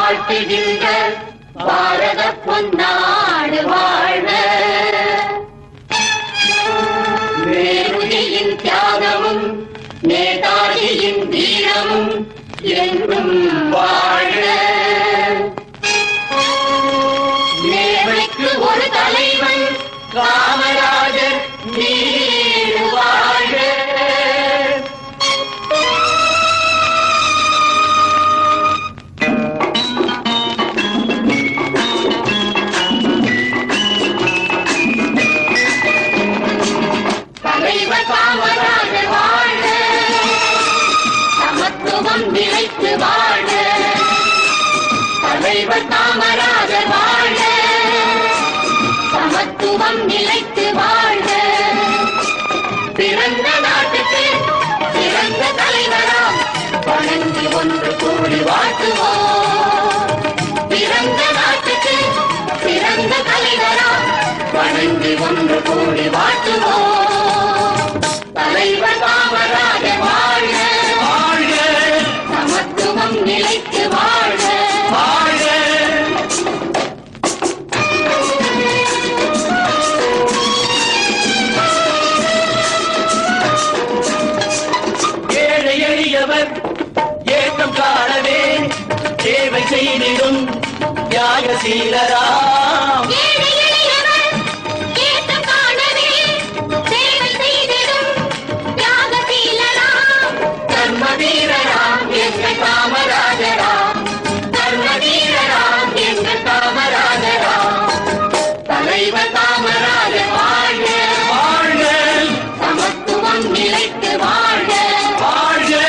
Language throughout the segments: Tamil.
வாழ்த்துகின்ற பாரத பொன்னாடு வாழ்க. நேருஜியின் தியாகமும் நேதாஜியின் வீரமும் என்றும் வாழ்க. நேர்மைக்கு ஒரு தலைவன் காமராஜர் நீடு வாழ்க. தலைவர் காமராஜர் வாழ்க. சமத்துவம் நிலைத்து வாழ்க. தலைவர் காமராஜர் வாழ்க. சமத்துவம் நிலைத்து வாழ்க. பிறந்த நாட்டுக்கு பிறந்த தலைவராம் வணங்கி ஒன்று கூடி வாழ்த்துவோம். பிறந்த நாட்டுக்கு பிறந்த தலைவராம் வணங்கி ஒன்று கூடி வாழ்த்துவோம். தலைவர் காமராஜர் வாழ்க. வாழ்க. சமத்துவம் நிலைத்து வாழ்க. வாழ்க. ஏழை எளியவர் ஏற்றம் காணவே சேவை செய்திடும் தியாகசீலராம். தர்மவீரராம் எங்கள் காமராஜராம். தர்மவீரராம் எங்கள் காமராஜராம். தலைவர் காமராஜர் வாழ்க. வாழ்க. சமத்துவம் நிலைத்து வாழ்க. வாழ்க.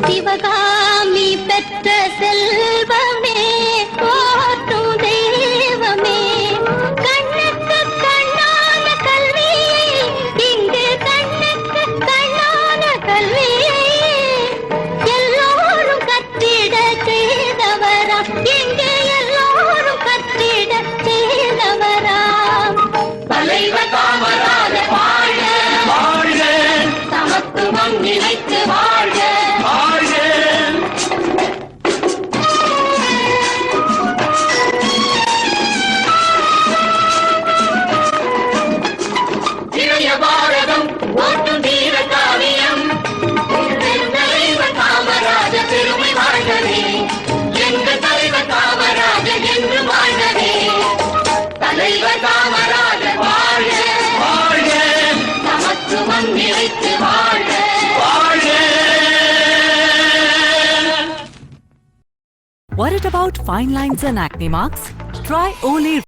சிவகாமி பெற்ற செல்வமே போற்றும் தெய்வமே. கண்ணுக்கு கண்ணான கல்வியை இங்கு கண்ணுக்கு கண்ணான கல்வியை எல்லோரும் கற்றிட செய்தவராம். இங்கு எல்லோரும் கற்றிட செய்தவராம். தலைவர் காமராஜர் வாழ்க. வாழ்க. சமத்துவம் நிலைத்து வாழ்க. பாரதம் ஓட்டும் வீர காவியம் தலைவர் காமராஜர் பெருமை வாழ்கவே. எங்கள் தலைவர் காமராஜர் என்று வாழ்கவே. தலைவர் காமராஜர் வாழ்க. வாழ்க. சமத்துவம் நிலைத்து வாழ்க. வாழ்க. Worried about fine lines and acne marks? Try Olay